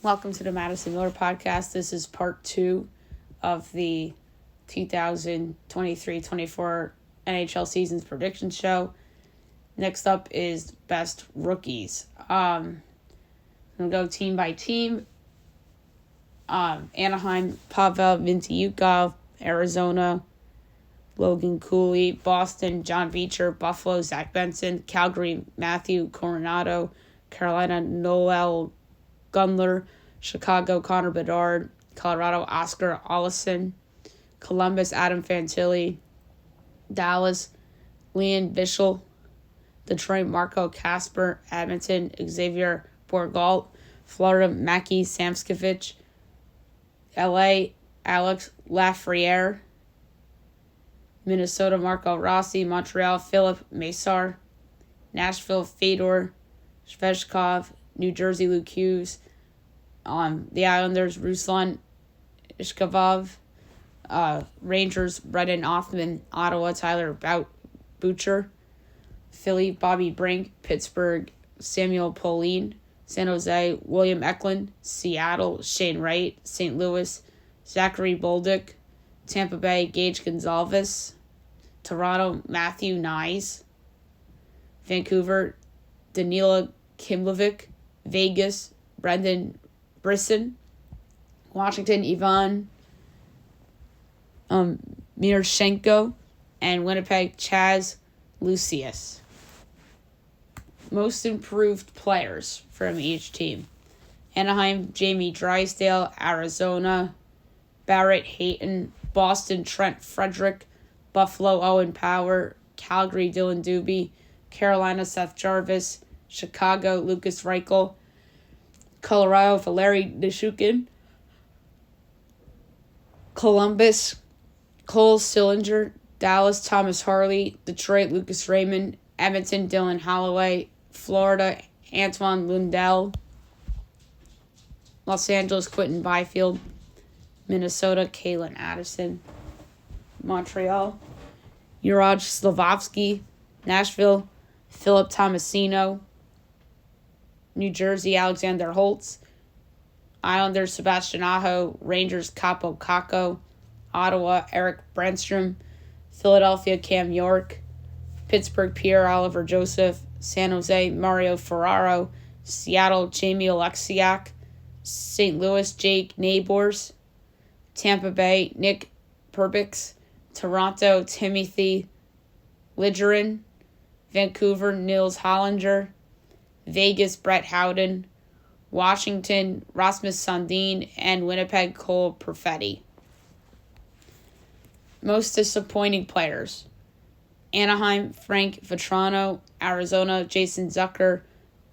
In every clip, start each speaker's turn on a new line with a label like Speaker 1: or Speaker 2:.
Speaker 1: Welcome to the Madison Miller Podcast. This is part 2 of the 2023-24 NHL season's prediction show. Next up is best rookies. I'm going to go team by team. Anaheim, Pavel Mintyukov. Arizona, Logan Cooley. Boston, John Beecher. Buffalo, Zach Benson. Calgary, Matthew Coronado. Carolina, Noel Gunler. Chicago, Connor Bedard. Colorado, Oscar Olesen. Columbus, Adam Fantilli. Dallas, Leon Bichel. Detroit, Marco Kasper. Edmonton, Xavier Bourgault. Florida, Mackie Samskovich. LA, Alex Lafreniere. Minnesota, Marco Rossi. Montreal, Philip Mesar. Nashville, Fedor Svechkov. New Jersey, Luke Hughes. The Islanders, Ruslan Ishkavov. Rangers, Brendan Othman. Ottawa, Tyler Boucher. Philly, Bobby Brink. Pittsburgh, Samuel Pauline. San Jose, William Eklund. Seattle, Shane Wright. St. Louis, Zachary Bolduc. Tampa Bay, Gage Gonzalez. Toronto, Matthew Nyes. Vancouver, Danila Kimlovic. Vegas, Brendan Brisson. Washington, Ivan Miroshchenko. And Winnipeg, Chaz Lucius. Most improved players from each team. Anaheim, Jamie Drysdale. Arizona, Barrett Hayton. Boston, Trent Frederick. Buffalo, Owen Power. Calgary, Dylan Dubé. Carolina, Seth Jarvis. Chicago, Lucas Reichel. Colorado, Valeri Nichushkin. Columbus, Cole Sillinger. Dallas, Thomas Harley. Detroit, Lucas Raymond. Edmonton, Dylan Holloway. Florida, Antoine Lundell. Los Angeles, Quentin Byfield. Minnesota, Kalen Addison. Montreal, Juraj Slafkovsky. Nashville, Philip Tomasino. New Jersey, Alexander Holtz. Islanders, Sebastian Aho. Rangers, Capo Caco. Ottawa, Eric Brandstrom. Philadelphia, Cam York. Pittsburgh, Pierre-Oliver Joseph. San Jose, Mario Ferraro. Seattle, Jamie Oleksiak. St. Louis, Jake Neighbors. Tampa Bay, Nick Perbix. Toronto, Timothy Ligerin. Vancouver, Nils Hollinger. Vegas, Brett Howden. Washington, Rasmus Sandin. And Winnipeg, Cole Perfetti. Most disappointing players. Anaheim, Frank Vetrano. Arizona, Jason Zucker.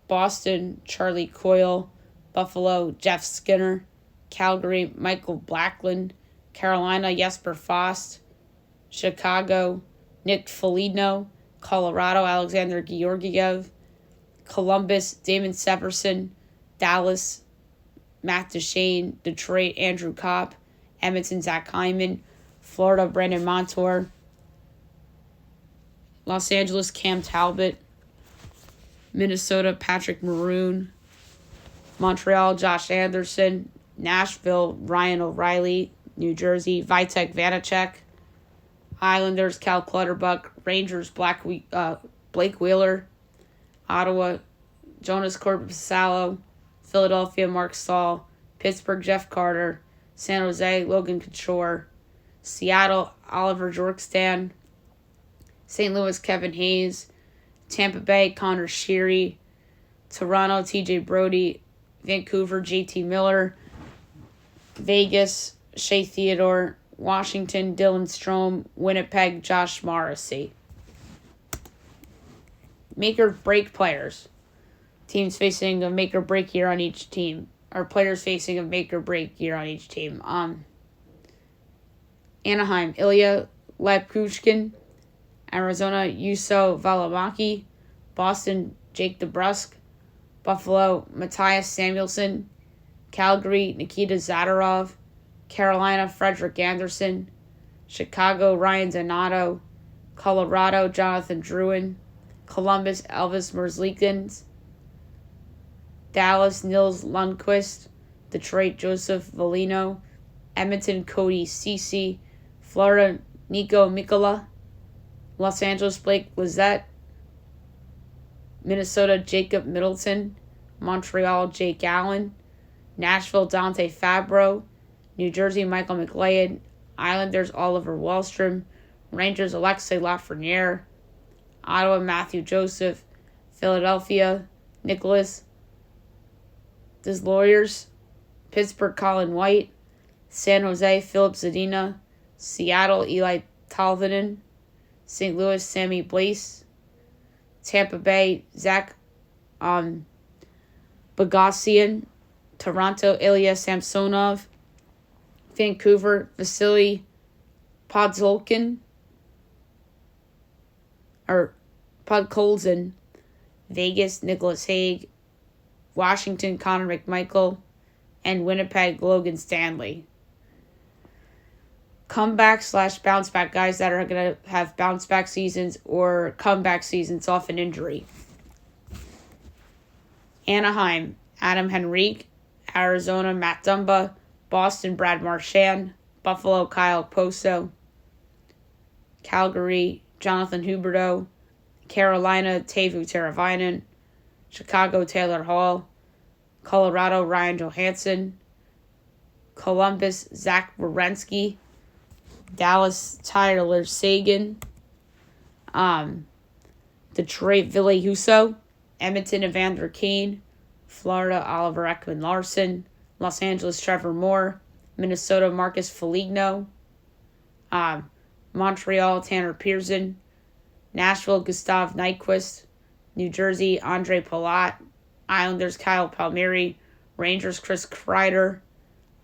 Speaker 1: Boston, Charlie Coyle. Buffalo, Jeff Skinner. Calgary, Michael Blacklund. Carolina, Jesper Fast. Chicago, Nick Foligno. Colorado, Alexander Georgiev. Columbus, Damon Severson. Dallas, Matt Duchene. Detroit, Andrew Kopp. Edmonton, Zach Hyman. Florida, Brandon Montour. Los Angeles, Cam Talbot. Minnesota, Patrick Maroon. Montreal, Josh Anderson. Nashville, Ryan O'Reilly. New Jersey, Vitek Vanacek. Islanders, Cal Clutterbuck. Rangers, Blake Wheeler. Ottawa, Jonas Korpisalo. Philadelphia, Mark Stahl. Pittsburgh, Jeff Carter. San Jose, Logan Couture. Seattle, Oliver Jorkstan. St. Louis, Kevin Hayes. Tampa Bay, Connor Sheary. Toronto, TJ Brody. Vancouver, JT Miller. Vegas, Shea Theodore. Washington, Dylan Strome. Winnipeg, Josh Morrissey. Make or break players. Teams facing a make or break year on each team. Or players facing a make or break year on each team. Anaheim, Ilya Lepkushkin. Arizona, Juuso Valimaki. Boston, Jake DeBrusk. Buffalo, Matthias Samuelsson. Calgary, Nikita Zadorov. Carolina, Frederick Anderson. Chicago, Ryan Donato. Colorado, Jonathan Drouin. Columbus, Elvis Merzlikins. Dallas, Nils Lundqvist. Detroit, Joseph Valino. Edmonton, Cody Ceci. Florida, Nico Mikola. Los Angeles, Blake Lizette. Minnesota, Jacob Middleton. Montreal, Jake Allen. Nashville, Dante Fabro. New Jersey, Michael McLeod. Islanders, Oliver Wahlstrom. Rangers, Alexei Lafreniere. Ottawa, Matthew Joseph. Philadelphia, Nicholas Desloyers. Pittsburgh, Colin White. San Jose, Philip Zadina. Seattle, Eli Talvinen. St. Louis, Sammy Blaise. Tampa Bay, Zach Bogosian. Toronto, Ilya Samsonov. Vancouver, Vasily Podkolzin. Vegas, Nicholas Hague. Washington, Connor McMichael. And Winnipeg, Logan Stanley. Comeback/bounce back guys that are going to have bounce back seasons or comeback seasons off an injury. Anaheim, Adam Henrique. Arizona, Matt Dumba. Boston, Brad Marchand. Buffalo, Kyle Poso. Calgary, Jonathan Huberdeau. Carolina, Teuvo Teravainen. Chicago, Taylor Hall. Colorado, Ryan Johansson. Columbus, Zach Werenski. Dallas, Tyler Seguin. Detroit, Ville Husso. Edmonton, Evander Kane. Florida, Oliver Ekman-Larsson. Los Angeles, Trevor Moore. Minnesota, Marcus Foligno. Montreal, Tanner Pearson. Nashville, Gustav Nyquist. New Jersey, Andre Palat. Islanders, Kyle Palmieri. Rangers, Chris Kreider.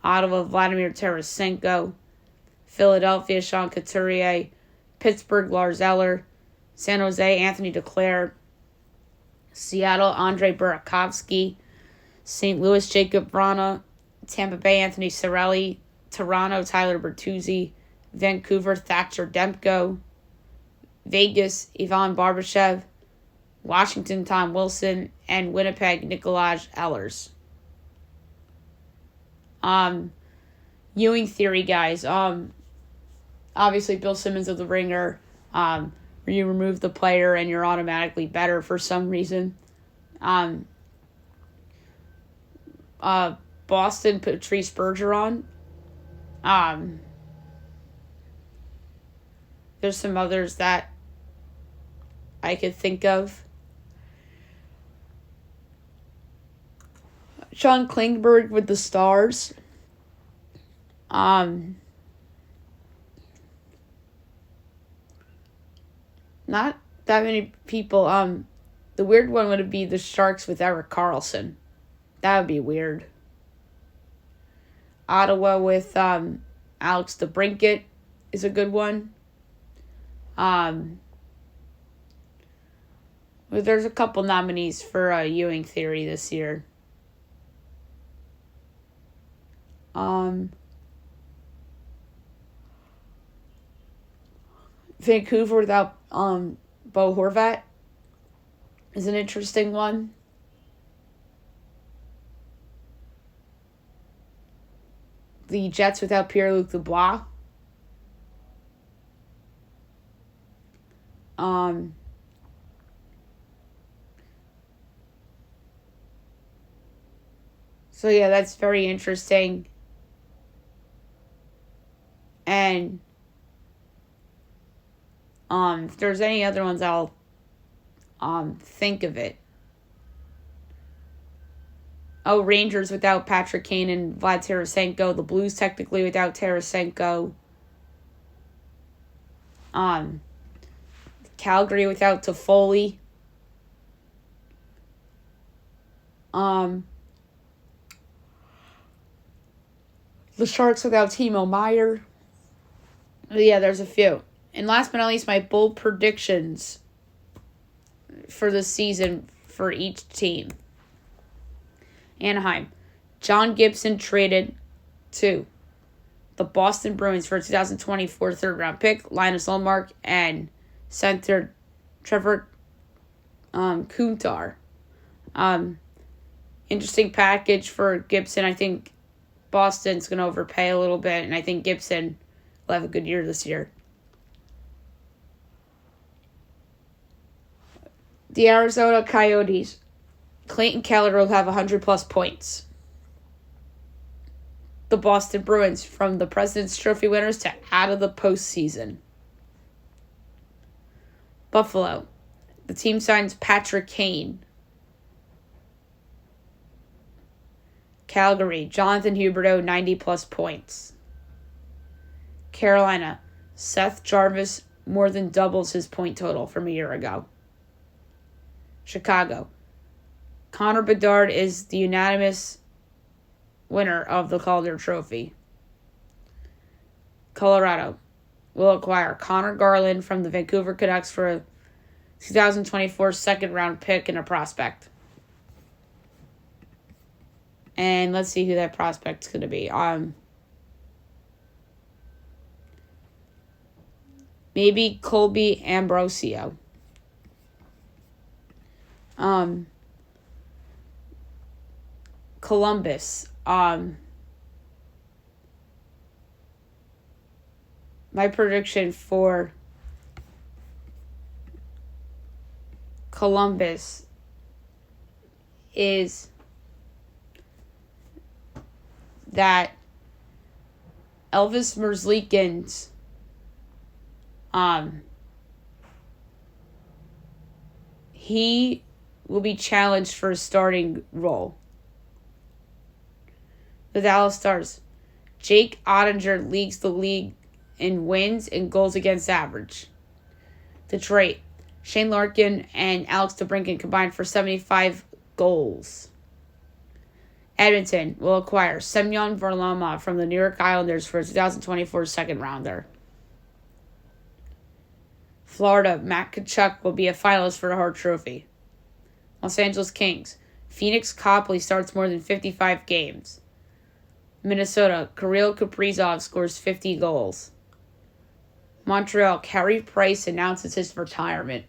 Speaker 1: Ottawa, Vladimir Tarasenko. Philadelphia, Sean Couturier. Pittsburgh, Lars Eller. San Jose, Anthony Duclair. Seattle, Andre Burakovsky. St. Louis, Jacob Vrana. Tampa Bay, Anthony Cirelli. Toronto, Tyler Bertuzzi. Vancouver, Thatcher Demko. Vegas, Ivan Barbashev. Washington, Tom Wilson. And Winnipeg, Nikolaj Ehlers. Ewing theory, guys. Obviously, Bill Simmons of the Ringer. Where you remove the player and you're automatically better for some reason. Boston, Patrice Bergeron. There's some others that I could think of. Sean Klingberg with the Stars. Not that many people. The weird one would be the Sharks with Erik Karlsson. That would be weird. Ottawa with Alex DeBrincat is a good one. There's a couple nominees for Ewing theory this year. Vancouver without Bo Horvat is an interesting one. The Jets without Pierre-Luc Dubois. So yeah, that's very interesting. And if there's any other ones, I'll think of it. Oh, Rangers without Patrick Kane and Vlad Tarasenko. The Blues technically without Tarasenko. Calgary without Toffoli. The Sharks without Timo Meier. Yeah, there's a few. And last but not least, my bold predictions for the season for each team. Anaheim. John Gibson traded to the Boston Bruins for a 2024 third-round pick, Linus Ullmark, and center Trevor Kuntar. Interesting package for Gibson. I think Boston's going to overpay a little bit, and I think Gibson will have a good year this year. The Arizona Coyotes. Clayton Keller will have 100-plus points. The Boston Bruins, from the President's Trophy winners to out of the postseason. Buffalo. The team signs Patrick Kane. Calgary. Jonathan Huberdeau, 90-plus points. Carolina. Seth Jarvis more than doubles his point total from a year ago. Chicago. Connor Bedard is the unanimous winner of the Calder Trophy. Colorado will acquire Connor Garland from the Vancouver Canucks for a 2024 second-round pick and a prospect. And let's see who that prospect's going to be. Maybe Colby Ambrosio. Columbus. My prediction for Columbus is that Elvis Merzlikins he will be challenged for a starting role. The Dallas Stars. Jake Ottinger leads the league in wins and goals against average. Detroit. Shane Larkin and Alex DeBrincat combined for 75 goals. Edmonton will acquire Semyon Varlamov from the New York Islanders for a 2024 second rounder. Florida. Matt Tkachuk will be a finalist for the Hart Trophy. Los Angeles Kings. Phoenix Copley starts more than 55 games. Minnesota. Kirill Kaprizov scores 50 goals. Montreal. Carey Price announces his retirement.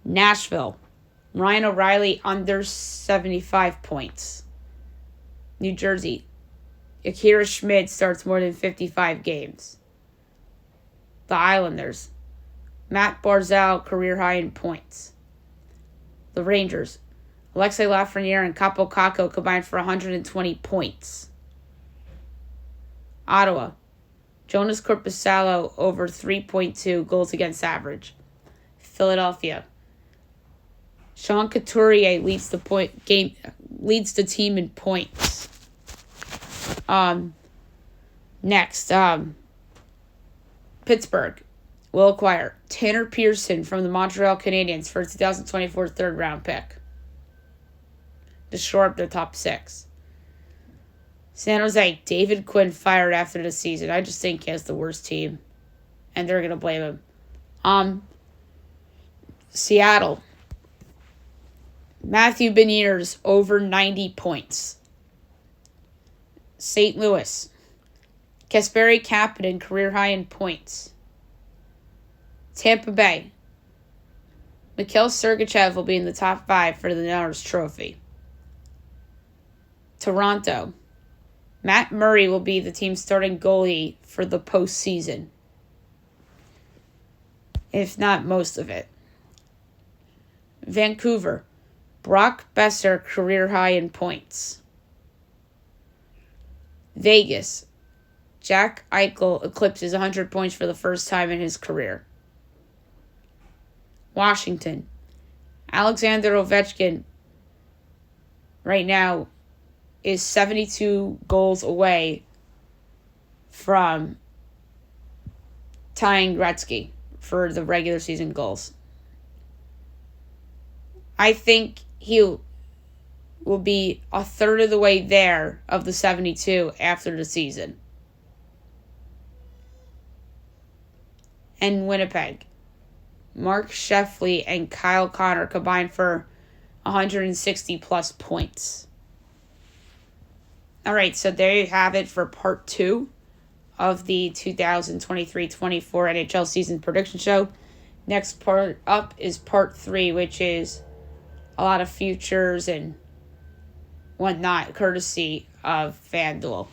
Speaker 1: Nashville. Ryan O'Reilly under 75 points. New Jersey. Akira Schmid starts more than 55 games. The Islanders. Matt Barzal career high in points. The Rangers. Alexei Lafreniere and Capo Caco combined for 120 points. Ottawa. Jonas Korpisalo over 3.2 goals against average. Philadelphia. Sean Couturier leads the team in points. Next, Pittsburgh will acquire Tanner Pearson from the Montreal Canadiens for a 2024 third-round pick to shore up their top six. San Jose. David Quinn fired after the season. I just think he has the worst team, and they're going to blame him. Seattle. Matthew Beniers over 90 points. St. Louis. Kasperi Kapanen career high in points. Tampa Bay. Mikhail Sergachev will be in the top 5 for the Norris Trophy. Toronto. Matt Murray will be the team's starting goalie for the postseason, if not most of it. Vancouver. Brock Besser career high in points. Vegas. Jack Eichel eclipses 100 points for the first time in his career. Washington. Alexander Ovechkin right now is 72 goals away from tying Gretzky for the regular season goals. I think he will be a third of the way there of the 72 after the season. And Winnipeg. Mark Sheffley and Kyle Connor combined for 160-plus points. All right, so there you have it for part 2 of the 2023-24 NHL season prediction show. Next part up is part 3, which is a lot of futures and whatnot, courtesy of FanDuel.